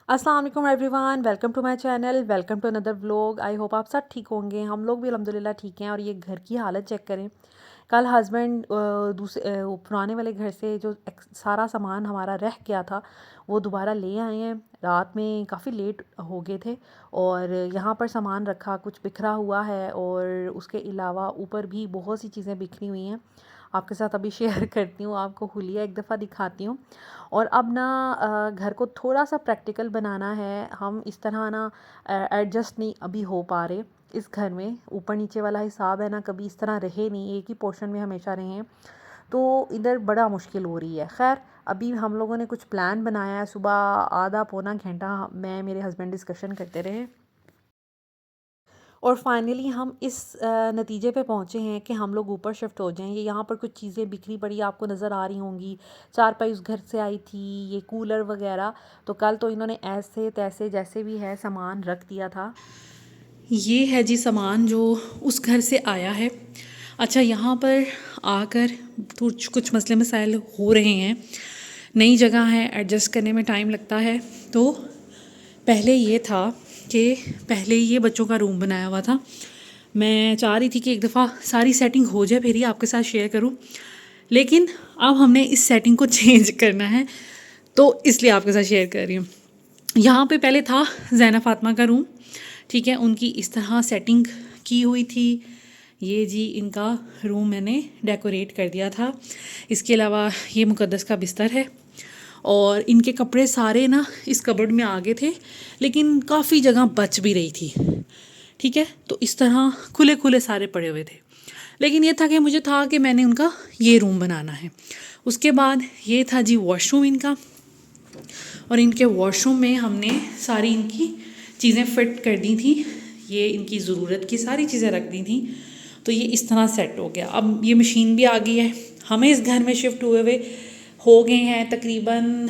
अस्सलाम वालेकुम everyone, welcome to my channel, welcome to another vlog. I hope आप सब ठीक होंगे। हम लोग भी अल्हम्दुलिल्लाह ठीक हैं। और ये घर की हालत चेक करें। कल हस्बैंड पुराने वाले घर से जो सारा सामान हमारा रह गया था वो दोबारा ले आए हैं। रात में काफ़ी लेट हो गए थे और यहाँ पर सामान रखा कुछ बिखरा हुआ है और उसके अलावा ऊपर भी बहुत सी चीज़ें बिखरी हुई हैं। आपके साथ अभी शेयर करती हूँ, आपको हुलिया एक दफ़ा दिखाती हूँ। और अब ना घर को थोड़ा सा प्रैक्टिकल बनाना है। हम इस तरह ना एडजस्ट नहीं अभी हो पा रहे इस घर में। ऊपर नीचे वाला हिसाब है ना, कभी इस तरह रहे नहीं, एक ही पोर्शन में हमेशा रहे हैं, तो इधर बड़ा मुश्किल हो रही है। खैर, अभी हम लोगों ने कुछ प्लान बनाया है। सुबह आधा पौना घंटा मैं मेरे हस्बैंड डिस्कशन करते रहे और फाइनली हम इस नतीजे पे पहुँचे हैं कि हम लोग ऊपर शिफ्ट हो जाएँ। ये यहाँ पर कुछ चीज़ें बिखरी पड़ी आपको नज़र आ रही होंगी। चारपाई उस घर से आई थी, ये कूलर वगैरह। तो कल तो इन्होंने ऐसे तैसे जैसे भी है सामान रख दिया था। ये है जी सामान जो उस घर से आया है। अच्छा, यहाँ पर आकर कुछ कुछ मसले मसाइल हो रहे हैं। नई जगह है, एडजस्ट करने में टाइम लगता है। तो पहले ये था कि पहले ये बच्चों का रूम बनाया हुआ था। मैं चाह रही थी कि एक दफ़ा सारी सेटिंग हो जाए फिर ही आपके साथ शेयर करूं, लेकिन अब हमने इस सेटिंग को चेंज करना है तो इसलिए आपके साथ शेयर कर रही हूँ। यहाँ पे पहले था ज़ैना फ़ातिमा का रूम, ठीक है, उनकी इस तरह सेटिंग की हुई थी। ये जी इनका रूम मैंने डेकोरेट कर दिया था। इसके अलावा ये मुक़द्दस का बिस्तर है और इनके कपड़े सारे ना इस कबर्ड में आ गए थे, लेकिन काफ़ी जगह बच भी रही थी, ठीक है। तो इस तरह खुले खुले सारे पड़े हुए थे, लेकिन ये था कि मुझे था कि मैंने उनका ये रूम बनाना है। उसके बाद ये था जी वॉशरूम इनका, और इनके वॉशरूम में हमने सारी इनकी चीज़ें फिट कर दी थी। ये इनकी ज़रूरत की सारी चीज़ें रख दी थी। तो ये इस तरह सेट हो गया। अब ये मशीन भी आ गई है। हमें इस घर में शिफ्ट हुए हुए हो गए हैं तकरीबन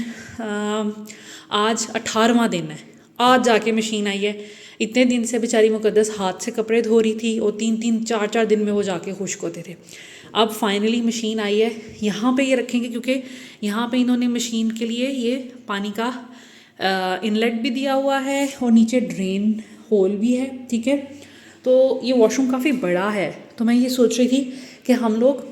आज 18वां दिन है। आज जाके मशीन आई है। इतने दिन से बेचारी मुक़द्दस हाथ से कपड़े धो रही थी और 3-3 4-4 दिन में वो जाके खुश्क होते थे। अब फाइनली मशीन आई है। यहाँ पे ये रखेंगे क्योंकि यहाँ पे इन्होंने मशीन के लिए ये पानी का इनलेट भी दिया हुआ है और नीचे ड्रेन होल भी है, ठीक है। तो ये वॉशरूम काफ़ी बड़ा है, तो मैं ये सोच रही थी कि हम लोग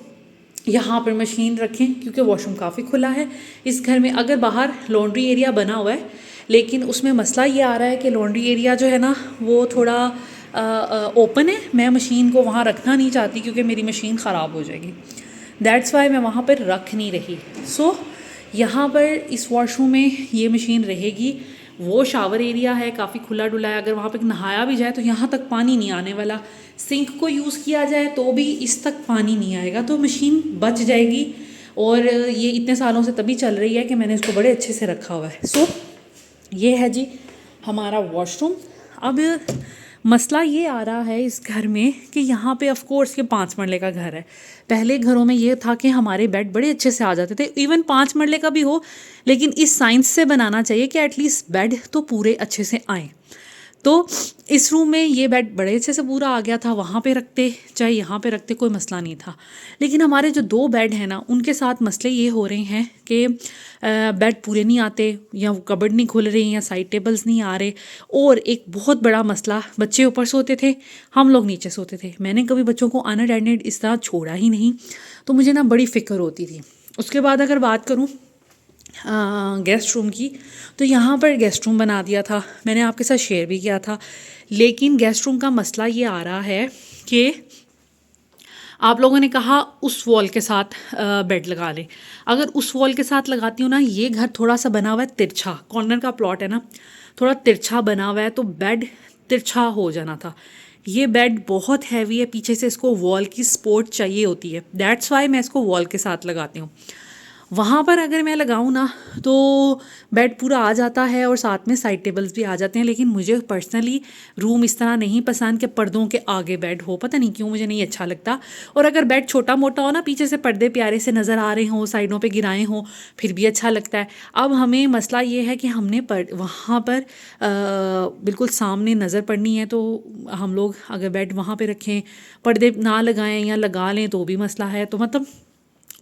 यहाँ पर मशीन रखें क्योंकि वॉशरूम काफ़ी खुला है इस घर में। अगर बाहर लॉन्ड्री एरिया बना हुआ है, लेकिन उसमें मसला ये आ रहा है कि लॉन्ड्री एरिया जो है ना वो थोड़ा ओपन है। मैं मशीन को वहाँ रखना नहीं चाहती क्योंकि मेरी मशीन ख़राब हो जाएगी। दैट्स वाई मैं वहाँ पर रख नहीं रही। सो यहाँ पर इस वॉशरूम में ये मशीन रहेगी। वो शावर एरिया है, काफ़ी खुला डुला है। अगर वहाँ पे नहाया भी जाए तो यहाँ तक पानी नहीं आने वाला। सिंक को यूज़ किया जाए तो भी इस तक पानी नहीं आएगा, तो मशीन बच जाएगी। और ये इतने सालों से तभी चल रही है कि मैंने इसको बड़े अच्छे से रखा हुआ है। सो ये है जी हमारा वॉशरूम। अब मसला ये आ रहा है इस घर में कि यहाँ पे ऑफ कोर्स ये 5 मरले का घर है। पहले घरों में ये था कि हमारे बेड बड़े अच्छे से आ जाते थे, इवन 5 मरले का भी हो, लेकिन इस साइंस से बनाना चाहिए कि एटलीस्ट बेड तो पूरे अच्छे से आए। तो इस रूम में ये बेड बड़े अच्छे से पूरा आ गया था। वहाँ पे रखते चाहे यहाँ पे रखते कोई मसला नहीं था। लेकिन हमारे जो 2 बेड हैं ना उनके साथ मसले ये हो रहे हैं कि बेड पूरे नहीं आते, या कबर्ड नहीं खुल रही, या साइड टेबल्स नहीं आ रहे। और एक बहुत बड़ा मसला, बच्चे ऊपर सोते थे, हम लोग नीचे सोते थे। मैंने कभी बच्चों को अनअटेंडेड इस तरह छोड़ा ही नहीं, तो मुझे ना बड़ी फ़िक्र होती थी। उसके बाद अगर बात करूँ गेस्ट रूम की, तो यहाँ पर गेस्ट रूम बना दिया था, मैंने आपके साथ शेयर भी किया था। लेकिन गेस्ट रूम का मसला ये आ रहा है कि आप लोगों ने कहा उस वॉल के साथ बेड लगा लें। अगर उस वॉल के साथ लगाती हूँ ना, ये घर थोड़ा सा बना हुआ है तिरछा, कॉर्नर का प्लॉट है ना, थोड़ा तिरछा बना हुआ है, तो बेड तिरछा हो जाना था। ये बेड बहुत हैवी है, पीछे से इसको वॉल की सपोर्ट चाहिए होती है। दैट्स वाई मैं इसको वॉल के साथ लगाती हूँ। वहाँ पर अगर मैं लगाऊँ ना तो बेड पूरा आ जाता है और साथ में साइड टेबल्स भी आ जाते हैं। लेकिन मुझे पर्सनली रूम इस तरह नहीं पसंद कि पर्दों के आगे बेड हो, पता नहीं क्यों मुझे नहीं अच्छा लगता। और अगर बेड छोटा मोटा हो ना, पीछे से पर्दे प्यारे से नज़र आ रहे हों, साइडों पे गिराए हों, फिर भी अच्छा लगता है। अब हमें मसला ये है कि हमने वहाँ पर बिल्कुल सामने नज़र पड़नी है, तो हम लोग अगर बेड वहाँ पर रखें, पर्दे ना लगाएं या लगा लें तो भी मसला है। तो मतलब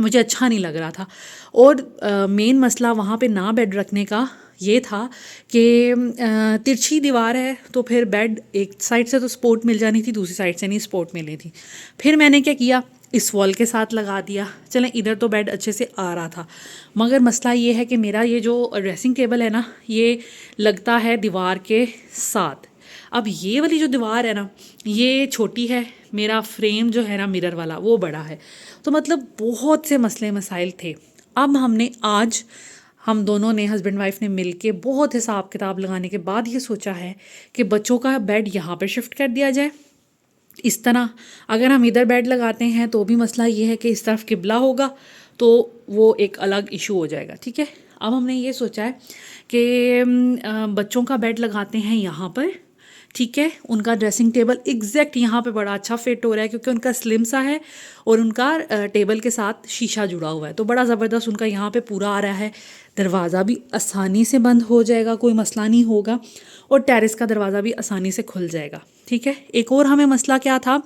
मुझे अच्छा नहीं लग रहा था। और मेन मसला वहाँ पे ना बेड रखने का ये था कि तिरछी दीवार है तो फिर बेड एक साइड से तो सपोर्ट मिल जानी थी, दूसरी साइड से नहीं सपोर्ट मिली थी। फिर मैंने क्या किया, इस वॉल के साथ लगा दिया। चलें, इधर तो बेड अच्छे से आ रहा था, मगर मसला ये है कि मेरा ये जो ड्रेसिंग टेबल है ना, ये लगता है दीवार के साथ। अब ये वाली जो दीवार है ना, ये छोटी है, मेरा फ्रेम जो है ना मिरर वाला वो बड़ा है, तो मतलब बहुत से मसले मसाइल थे। अब हमने आज हम दोनों ने हस्बैंड वाइफ ने मिल के बहुत हिसाब किताब लगाने के बाद ये सोचा है कि बच्चों का बेड यहाँ पर शिफ्ट कर दिया जाए। इस तरह अगर हम इधर बेड लगाते हैं तो भी मसला ये है कि इस तरफ किबला होगा, तो वो एक अलग इशू हो जाएगा। ठीक है, अब हमने ये सोचा है कि बच्चों का बेड लगाते हैं यहाँ पर। ठीक है, उनका ड्रेसिंग टेबल एग्जैक्ट यहाँ पे बड़ा अच्छा फिट हो रहा है क्योंकि उनका स्लिम सा है और उनका टेबल के साथ शीशा जुड़ा हुआ है, तो बड़ा ज़बरदस्त उनका यहाँ पे पूरा आ रहा है। दरवाज़ा भी आसानी से बंद हो जाएगा, कोई मसला नहीं होगा, और टेरेस का दरवाज़ा भी आसानी से खुल जाएगा। ठीक है, एक और हमें मसला क्या था,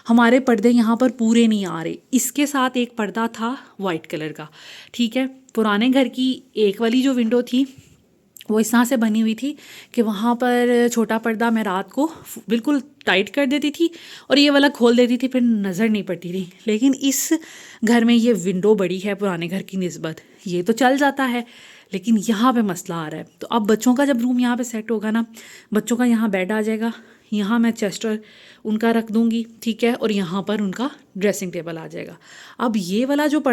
हमारे पर्दे यहाँ पर पूरे नहीं आ रहे। इसके साथ एक पर्दा था वाइट कलर का। ठीक है, पुराने घर की एक वाली जो विंडो थी वो इस तरह से बनी हुई थी कि वहाँ पर छोटा पर्दा मैं रात को बिल्कुल टाइट कर देती थी और ये वाला खोल देती थी, फिर नज़र नहीं पड़ती थी। लेकिन इस घर में ये विंडो बड़ी है पुराने घर की निस्बत, ये तो चल जाता है, लेकिन यहाँ पे मसला आ रहा है। तो अब बच्चों का जब रूम यहाँ पे सेट होगा ना, बच्चों का यहाँ बेड आ जाएगा, यहाँ मैं चेस्टर उनका रख दूँगी। ठीक है, और यहाँ पर उनका ड्रेसिंग टेबल आ जाएगा। अब ये वाला जो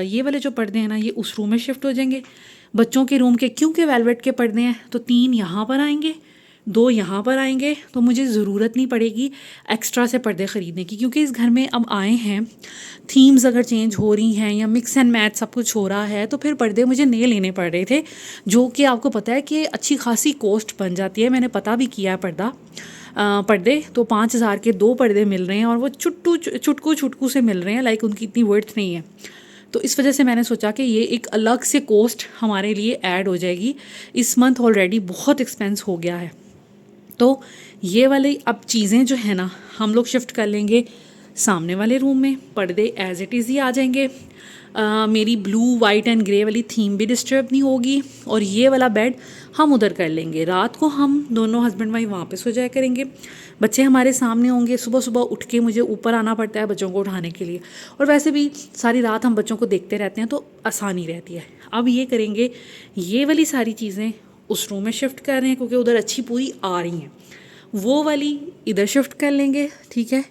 ये वाले जो पर्दे हैं ना, ये उस रूम में शिफ्ट हो जाएंगे बच्चों के रूम के, क्योंकि वेलवेट के पर्दे हैं तो 3 यहाँ पर आएंगे, 2 यहाँ पर आएंगे, तो मुझे ज़रूरत नहीं पड़ेगी एक्स्ट्रा से पर्दे ख़रीदने की, क्योंकि इस घर में अब आए हैं, थीम्स अगर चेंज हो रही हैं या मिक्स एंड मैच सब कुछ हो रहा है, तो फिर पर्दे मुझे नए लेने पड़ रहे थे, जो कि आपको पता है कि अच्छी खासी कॉस्ट बन जाती है। मैंने पता भी किया है पर्दे तो 5,000 के 2 पर्दे मिल रहे हैं और वो चुटकू से मिल रहे हैं, लाइक उनकी इतनी वर्थ नहीं है। तो इस वजह से मैंने सोचा कि ये एक अलग से कॉस्ट हमारे लिए ऐड हो जाएगी। इस मंथ ऑलरेडी बहुत एक्सपेंस हो गया है, तो ये वाली अब चीज़ें जो है ना हम लोग शिफ्ट कर लेंगे सामने वाले रूम में। पर्दे एज इट इज़ ही आ जाएंगे, मेरी ब्लू वाइट एंड ग्रे वाली थीम भी डिस्टर्ब नहीं होगी, और ये वाला बेड हम उधर कर लेंगे। रात को हम दोनों हस्बैंड वाइफ वहाँ पे सो जाया करेंगे, बच्चे हमारे सामने होंगे। सुबह सुबह उठ के मुझे ऊपर आना पड़ता है बच्चों को उठाने के लिए, और वैसे भी सारी रात हम बच्चों को देखते रहते हैं तो आसानी रहती है। अब ये करेंगे, ये वाली सारी चीज़ें उस रूम में शिफ्ट कर रहे हैं क्योंकि उधर अच्छी पूरी आ रही हैं, वो वाली इधर शिफ्ट कर लेंगे। ठीक है,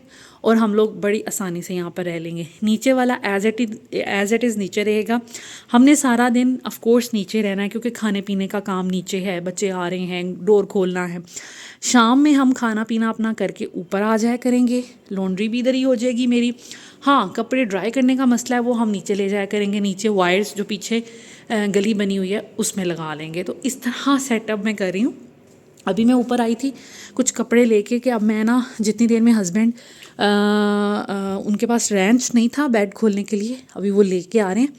और हम लोग बड़ी आसानी से यहाँ पर रह लेंगे। नीचे वाला एज इट इज़ नीचे रहेगा। हमने सारा दिन ऑफ कोर्स नीचे रहना है क्योंकि खाने पीने का काम नीचे है, बच्चे आ रहे हैं, डोर खोलना है। शाम में हम खाना पीना अपना करके ऊपर आ जाया करेंगे, लॉन्ड्री भी इधर ही हो जाएगी मेरी। हाँ, कपड़े ड्राई करने का मसला है वो हम नीचे ले जाया करेंगे, नीचे वायर्स जो पीछे गली बनी हुई है उसमें लगा लेंगे। तो इस तरह सेटअप मैं कर रही हूँ। अभी मैं ऊपर आई थी कुछ कपड़े लेके कि अब मैं ना जितनी देर में हस्बैंड उनके पास रेंच नहीं था बेड खोलने के लिए, अभी वो लेके आ रहे हैं,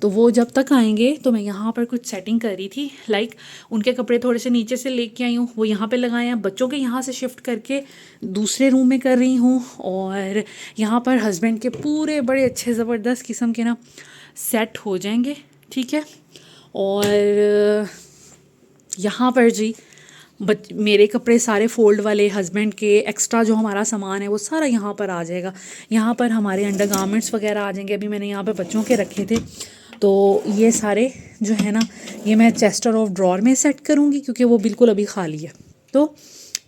तो वो जब तक आएंगे तो मैं यहाँ पर कुछ सेटिंग कर रही थी। लाइक उनके कपड़े थोड़े से नीचे से लेके आई हूँ, वो यहाँ पे लगाए हैं, बच्चों के यहाँ से शिफ्ट करके दूसरे रूम में कर रही हूँ, और यहाँ पर हस्बैंड के पूरे बड़े अच्छे ज़बरदस्त किस्म के ना सेट हो जाएंगे। ठीक है, और यहाँ पर जी मेरे कपड़े सारे फोल्ड वाले, हस्बैंड के एक्स्ट्रा जो हमारा सामान है वो सारा यहाँ पर आ जाएगा। यहाँ पर हमारे अंडरगारमेंट्स वगैरह आ जाएंगे। अभी मैंने यहाँ पे बच्चों के रखे थे, तो ये सारे जो है ना ये मैं चेस्टर ऑफ ड्रॉर में सेट करूँगी क्योंकि वो बिल्कुल अभी खाली है। तो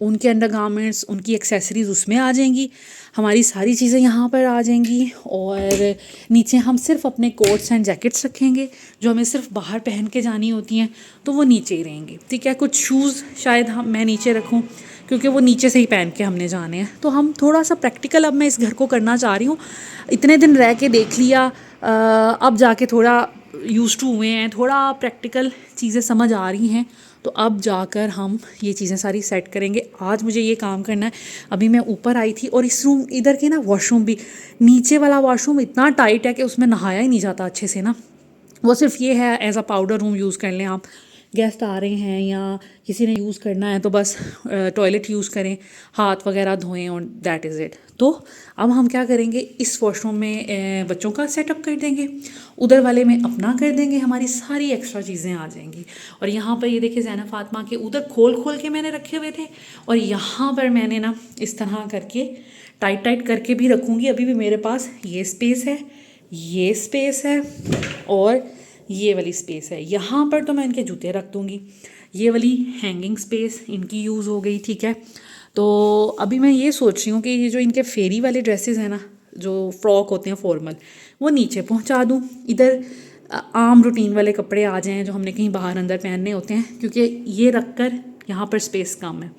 उनके अंडरगारमेंट्स, उनकी एक्सेसरीज़ उसमें आ जाएंगी, हमारी सारी चीज़ें यहाँ पर आ जाएंगी, और नीचे हम सिर्फ अपने कोट्स एंड जैकेट्स रखेंगे जो हमें सिर्फ बाहर पहन के जानी होती हैं, तो वो नीचे ही रहेंगी। ठीक है, कुछ शूज़ शायद मैं नीचे रखूँ क्योंकि वो नीचे से ही पहन के हमने जाने हैं। तो हम थोड़ा सा प्रैक्टिकल अब मैं इस घर को करना चाह रही हूँ। इतने दिन रह के देख लिया, अब जाके थोड़ा यूज़ टू हुए हैं, थोड़ा प्रैक्टिकल चीज़ें समझ आ रही हैं, तो अब जाकर हम ये चीज़ें सारी सेट करेंगे। आज मुझे ये काम करना है। अभी मैं ऊपर आई थी और इस रूम इधर के ना वॉशरूम भी, नीचे वाला वॉशरूम इतना टाइट है कि उसमें नहाया ही नहीं जाता अच्छे से ना, वो सिर्फ ये है as a powder room use कर लें आप, गेस्ट आ रहे हैं या किसी ने यूज़ करना है तो बस टॉयलेट यूज़ करें, हाथ वगैरह धोएं और दैट इज़ इट। तो अब हम क्या करेंगे, इस वॉशरूम में बच्चों का सेटअप कर देंगे, उधर वाले में अपना कर देंगे, हमारी सारी एक्स्ट्रा चीज़ें आ जाएंगी। और यहाँ पर ये देखिए ज़ैना फातिमा के उधर खोल खोल के मैंने रखे हुए थे, और यहाँ पर मैंने ना इस तरह करके टाइट टाइट करके भी रखूँगी। अभी भी मेरे पास ये स्पेस है, ये स्पेस है और ये वाली स्पेस है। यहाँ पर तो मैं इनके जूते रख दूँगी। ये वाली हैंगिंग स्पेस इनकी यूज़ हो गई, ठीक है। तो अभी मैं ये सोच रही हूँ कि ये जो इनके फेरी वाले ड्रेसेस हैं ना, जो फ्रॉक होते हैं फॉर्मल, वो नीचे पहुँचा दूँ। इधर आम रूटीन वाले कपड़े आ जाएँ जो हमने कहीं बाहर अंदर पहनने होते हैं, क्योंकि ये रख कर यहाँ पर स्पेस कम है।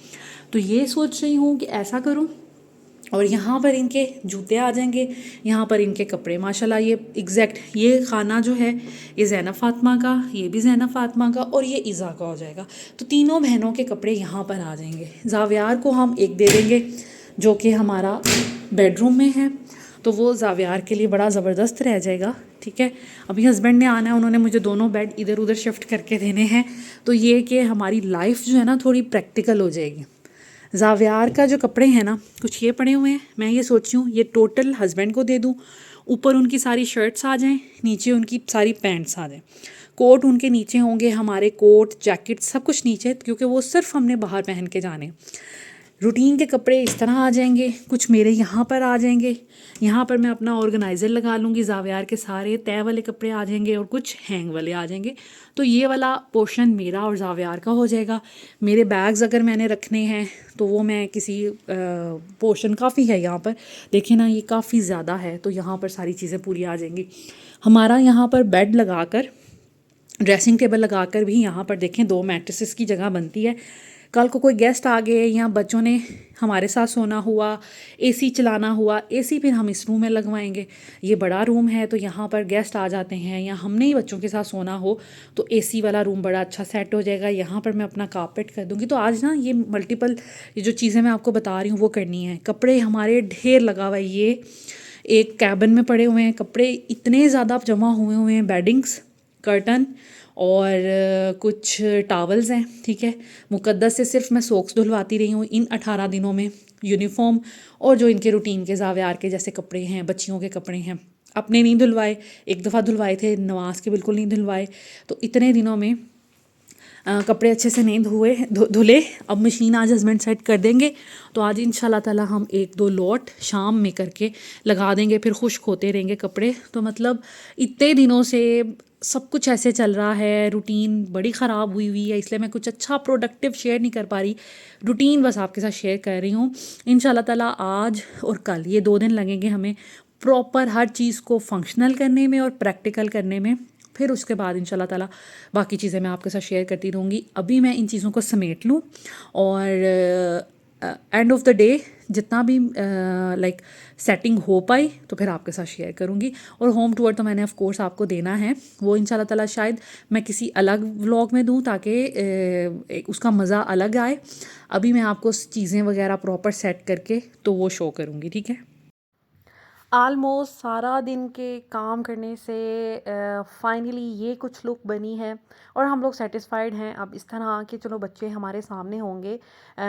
तो ये सोच रही हूँ कि ऐसा करूँ, और यहाँ पर इनके जूते आ जाएंगे, यहाँ पर इनके कपड़े। माशाल्लाह ये एग्जैक्ट ये खाना जो है ये ज़ैनब फातिमा का, ये भी ज़ैनब फातिमा का, और ये इज़ा का हो जाएगा। तो तीनों बहनों के कपड़े यहाँ पर आ जाएंगे। ज़ावियार को हम एक दे देंगे जो कि हमारा बेडरूम में है, तो वो ज़ावियार के लिए बड़ा ज़बरदस्त रह जाएगा, ठीक है। अभी हस्बैंड ने आना है, उन्होंने मुझे दोनों बेड इधर उधर शिफ्ट करके देने हैं, तो ये कि हमारी लाइफ जो है ना थोड़ी प्रैक्टिकल हो जाएगी। ज़ावियार का जो कपड़े हैं ना, कुछ ये पड़े हुए हैं, मैं ये सोच रही हूँ ये टोटल हस्बैंड को दे दूँ। ऊपर उनकी सारी शर्ट्स आ जाएं, नीचे उनकी सारी पैंट्स आ जाएं, कोट उनके नीचे होंगे, हमारे कोट जैकेट सब कुछ नीचे, क्योंकि वो सिर्फ हमने बाहर पहन के जाने। रूटीन के कपड़े इस तरह आ जाएंगे, कुछ मेरे यहाँ पर आ जाएंगे। यहाँ पर मैं अपना ऑर्गेनाइज़र लगा लूँगी, ज़ावियार के सारे तय वाले कपड़े आ जाएंगे और कुछ हैंग वाले आ जाएंगे। तो ये वाला पोर्शन मेरा और ज़ावियार का हो जाएगा। मेरे बैग्स अगर मैंने रखने हैं तो वो मैं किसी पोर्शन काफ़ी है यहाँ पर, देखें ना ये काफ़ी ज़्यादा है, तो यहाँ पर सारी चीज़ें पूरी आ जाएंगी। हमारा यहाँ पर बेड लगाकर, ड्रेसिंग टेबल लगाकर भी यहाँ पर देखें 2 मैट्रेसेस की जगह बनती है। कल को कोई गेस्ट आ गए या बच्चों ने हमारे साथ सोना हुआ, एसी चलाना हुआ, एसी फिर हम इस रूम में लगवाएंगे। ये बड़ा रूम है तो यहाँ पर गेस्ट आ जाते हैं या हमने ही बच्चों के साथ सोना हो तो एसी वाला रूम बड़ा अच्छा सेट हो जाएगा। यहाँ पर मैं अपना कारपेट कर दूँगी। तो आज ना ये मल्टीपल ये जो चीज़ें मैं आपको बता रही हूँ वो करनी है। कपड़े हमारे ढेर लगा हुआ है, ये एक कैबिन में पड़े हुए हैं कपड़े, इतने ज़्यादा जमा हुए हैं, बेडिंग्स, कर्टन और कुछ टॉवल्स हैं, ठीक है। मुकद्दस से सिर्फ मैं सोक्स धुलवाती रही हूँ इन 18 दिनों में, यूनिफॉर्म और जो इनके रूटीन के ज़ावियार के जैसे कपड़े हैं, बच्चियों के कपड़े हैं, अपने नहीं धुलवाए। एक दफ़ा धुलवाए थे, नवाज के बिल्कुल नहीं धुलवाए। तो इतने दिनों में कपड़े अच्छे से नहीं धुले। अब मशीन आज हस्बैंड सेट कर देंगे, तो आज इंशाल्लाह ताला हम 1-2 लॉट शाम में करके लगा देंगे, फिर खुश्क होते रहेंगे कपड़े। तो मतलब इतने दिनों से सब कुछ ऐसे चल रहा है, रूटीन बड़ी ख़राब हुई है, इसलिए मैं कुछ अच्छा प्रोडक्टिव शेयर नहीं कर पा रही। रूटीन बस आपके साथ शेयर कर रही हूँ। इंशाल्लाह ताला आज और कल ये 2 दिन लगेंगे हमें प्रॉपर हर चीज़ को फंक्शनल करने में और प्रैक्टिकल करने में। फिर उसके बाद इंशाल्लाह ताला बाकी चीज़ें मैं आपके साथ शेयर करती रहूँगी। अभी मैं इन चीज़ों को समेट लूँ और एंड ऑफ द डे जितना भी लाइक सेटिंग हो पाई तो फिर आपके साथ शेयर करूँगी। और होम टूर तो मैंने ऑफ कोर्स आपको देना है, वो इंशाल्लाह ताला शायद मैं किसी अलग व्लॉग में दूँ ताकि उसका मज़ा अलग आए। अभी मैं आपको चीज़ें वगैरह प्रॉपर सेट करके तो वो शो करूँगी, ठीक है। ऑलमोस्ट सारा दिन के काम करने से फाइनली ये कुछ लुक बनी है और हम लोग सेटिस्फाइड हैं। अब इस तरह के चलो बच्चे हमारे सामने होंगे।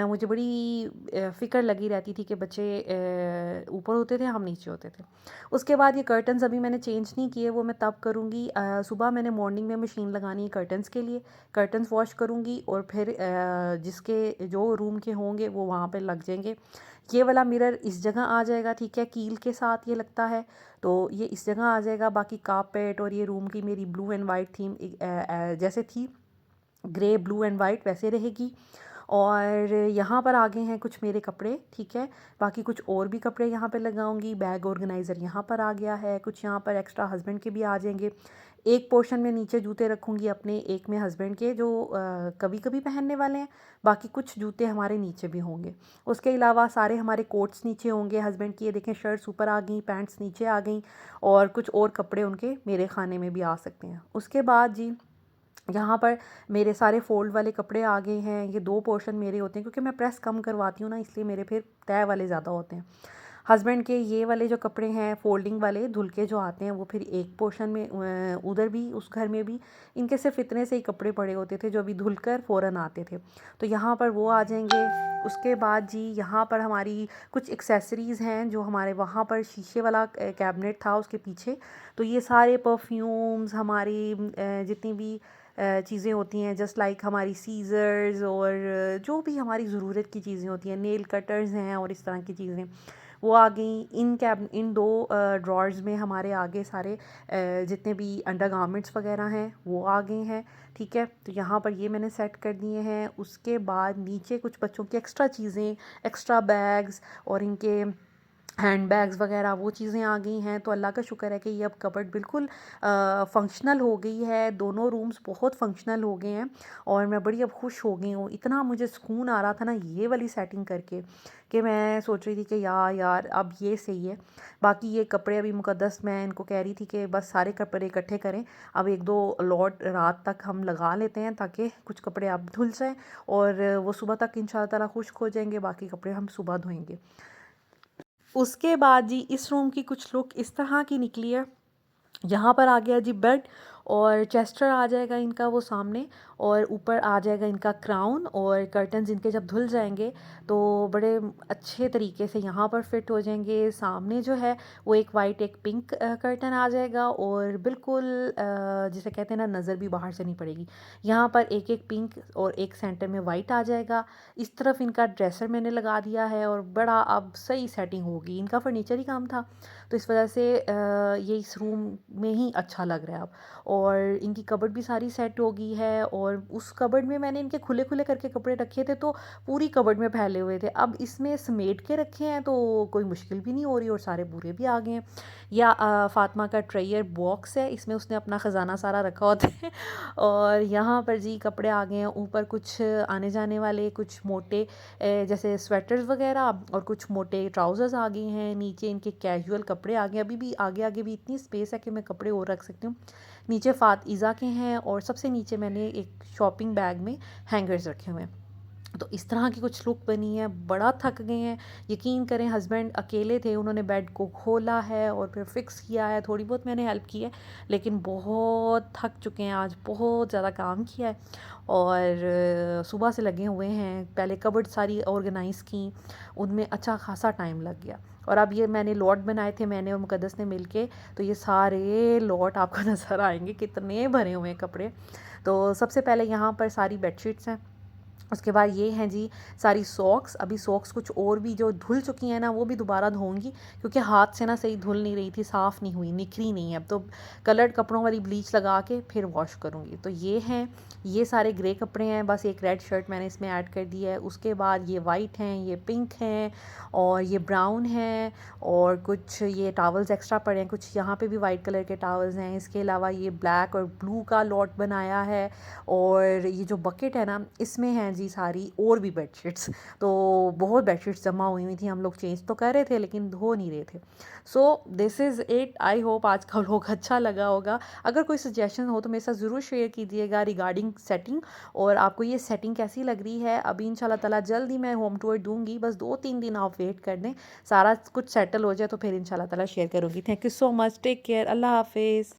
मुझे बड़ी फ़िक्र लगी रहती थी कि बच्चे ऊपर होते थे, हम नीचे होते थे। उसके बाद ये कर्टन्स अभी मैंने चेंज नहीं किए, वो मैं तब करूँगी। सुबह मैंने मॉर्निंग में मशीन लगानी है कर्टन्स के लिए, कर्टन्स वॉश करूँगी और फिर जिसके जो रूम के होंगे वो वहाँ पर लग जाएंगे। ये वाला मिरर इस जगह आ जाएगा, ठीक है, कील के साथ ये लगता है, तो ये इस जगह आ जाएगा। बाकी कारपेट और ये रूम की मेरी ब्लू एंड वाइट थीम जैसे थी, ग्रे ब्लू एंड वाइट वैसे रहेगी। और यहाँ पर आगे हैं कुछ मेरे कपड़े, ठीक है। बाकी कुछ और भी कपड़े यहाँ पे लगाऊंगी। बैग ऑर्गेनाइज़र यहाँ पर आ गया है, कुछ यहाँ पर एक्स्ट्रा हस्बैंड के भी आ जाएंगे। एक पोर्शन में नीचे जूते रखूँगी अपने, एक में हस्बैंड के जो कभी कभी पहनने वाले हैं। बाकी कुछ जूते हमारे नीचे भी होंगे। उसके अलावा सारे हमारे कोट्स नीचे होंगे हस्बैंड की। ये देखें शर्ट्स ऊपर आ गई, पैंट्स नीचे आ गई और कुछ और कपड़े उनके मेरे खाने में भी आ सकते हैं। उसके बाद जी यहाँ पर मेरे सारे फ़ोल्ड वाले कपड़े आ गए हैं। ये 2 पोर्शन मेरे होते हैं क्योंकि मैं प्रेस कम करवाती हूँ ना, इसलिए मेरे फिर तय वाले ज़्यादा होते हैं। हस्बैंड के ये वाले जो कपड़े हैं फोल्डिंग वाले धुल के जो आते हैं वो फिर एक पोर्शन में उधर भी उस घर में भी इनके सिर्फ इतने से ही कपड़े पड़े होते थे जो अभी धुल कर फ़ौरन आते थे। तो यहाँ पर वो आ जाएंगे। उसके बाद जी यहाँ पर हमारी कुछ एक्सेसरीज़ हैं जो हमारे वहाँ पर शीशे वाला कैबिनेट था उसके पीछे। तो ये सारे परफ्यूम्स हमारी जितनी भी चीज़ें होती हैं जस्ट लाइक हमारी सीज़र्स और जो भी हमारी ज़रूरत की चीज़ें होती हैं, नेल कटर्स हैं और इस तरह की चीज़ें वो आ गई। इन दो ड्रॉर्स में हमारे आगे सारे जितने भी अंडरगारमेंट्स वगैरह हैं वो आ गए हैं। ठीक है, तो यहाँ पर ये मैंने सेट कर दिए हैं। उसके बाद नीचे कुछ बच्चों की एक्स्ट्रा चीज़ें, एक्स्ट्रा बैग्स और इनके हैंड बैग्स वगैरह वो चीज़ें आ गई हैं। तो अल्लाह का शुक्र है कि ये अब कबर्ड बिल्कुल फ़ंक्शनल हो गई है। दोनों रूम्स बहुत फ़ंक्शनल हो गए हैं और मैं बड़ी अब खुश हो गई हूँ। इतना मुझे सुकून आ रहा था ना ये वाली सेटिंग करके कि मैं सोच रही थी कि यार अब ये सही है। बाकी ये कपड़े अभी मुकद्दस मैं इनको कह रही थी कि बस सारे कपड़े इकट्ठे करें, अब एक दो लॉट रात तक हम लगा लेते हैं ताकि कुछ कपड़े अब धुल जाएँ और वो सुबह तक इंशाल्लाह ताला खुश्क हो जाएंगे। बाकी कपड़े हम सुबह धोएंगे। उसके बाद जी इस रूम की कुछ लुक इस तरह की निकली है। यहाँ पर आ गया जी बेड और चेस्टर आ जाएगा इनका वो सामने और ऊपर आ जाएगा इनका क्राउन और कर्टन्स इनके जब धुल जाएंगे तो बड़े अच्छे तरीके से यहाँ पर फिट हो जाएंगे। सामने जो है वो एक वाइट एक पिंक कर्टन आ जाएगा और बिल्कुल जिसे कहते हैं ना नज़र भी बाहर से नहीं पड़ेगी। यहाँ पर एक एक पिंक और एक सेंटर में वाइट आ जाएगा। इस तरफ इनका ड्रेसर मैंने लगा दिया है और बड़ा अब सही सेटिंग होगी। इनका फर्नीचर ही काम था तो इस वजह से ये इस रूम में ही अच्छा लग रहा है अब। और इनकी कबर्ड भी सारी सेट हो गई है और उस कबर्ड में मैंने इनके खुले खुले करके कपड़े रखे थे तो पूरी कबर्ड में फैले हुए थे। अब इसमें समेट के रखे हैं तो कोई मुश्किल भी नहीं हो रही और सारे पूरे भी आ गए हैं। या फातिमा का ट्रेयर बॉक्स है, इसमें उसने अपना ख़जाना सारा रखा होता है। और यहाँ पर जी कपड़े आ गए हैं। ऊपर कुछ आने जाने वाले कुछ मोटे जैसे स्वेटर्स वगैरह और कुछ मोटे ट्राउज़र्स आ गए हैं। नीचे इनके कैजुअल कपड़े आ गए। अभी भी आगे आगे भी इतनी स्पेस है कि मैं कपड़े और रख सकती हूँ। नीचे फ़ातिज़ा के हैं और सबसे नीचे मैंने एक शॉपिंग बैग में हैंगर्स रखे हुए हैं। तो इस तरह की कुछ लुक बनी है। बड़ा थक गए हैं, यकीन करें। हस्बैंड अकेले थे, उन्होंने बेड को खोला है और फिर फिक्स किया है। थोड़ी बहुत मैंने हेल्प की है लेकिन बहुत थक चुके हैं, आज बहुत ज़्यादा काम किया है और सुबह से लगे हुए हैं। पहले कबर्ड सारी ऑर्गेनाइज़ की, उनमें अच्छा खासा टाइम लग गया। और अब ये मैंने लॉट बनाए थे, मैंने और मुकद्दस ने मिलके, तो ये सारे लॉट आपको नज़र आएंगे कितने भरे हुए हैं कपड़े। तो सबसे पहले यहाँ पर सारी बेडशीट्स हैं। उसके बाद ये हैं जी सारी सॉक्स। अभी सॉक्स कुछ और भी जो धुल चुकी हैं ना वो भी दोबारा धोऊंगी क्योंकि हाथ से ना सही धुल नहीं रही थी, साफ़ नहीं हुई, निखरी नहीं है। अब तो कलर्ड कपड़ों वाली ब्लीच लगा के फिर वॉश करूँगी। तो ये हैं, ये सारे ग्रे कपड़े हैं, बस एक रेड शर्ट मैंने इसमें ऐड कर दी है। उसके बाद ये वाइट हैं, ये पिंक हैं और ये ब्राउन हैं और कुछ ये टावल्स एक्स्ट्रा पड़े हैं। कुछ यहाँ पे भी वाइट कलर के टावल्स हैं। इसके अलावा ये ब्लैक और ब्लू का लॉट बनाया है और ये जो बकेट है ना इसमें हैं जी सारी और भी बेडशीट्स। तो बहुत बेडशीट्स जमा हुई थी, हम लोग चेंज तो कर रहे थे लेकिन धो नहीं रहे थे। So this is it. I hope आज का व्लॉग अच्छा लगा होगा। अगर कोई सजेशन हो तो मेरे साथ ज़रूर शेयर कीजिएगा रिगार्डिंग सेटिंग और आपको ये सेटिंग कैसी लग रही है। अभी इंशाल्लाह ताला जल्द ही मैं होम टूर दूंगी, बस 2-3 दिन आप वेट कर दें, सारा कुछ सेटल हो जाए तो फिर इंशाल्लाह ताला शेयर करूँगी। Thank you so much, take care, अल्लाह हाफिज़।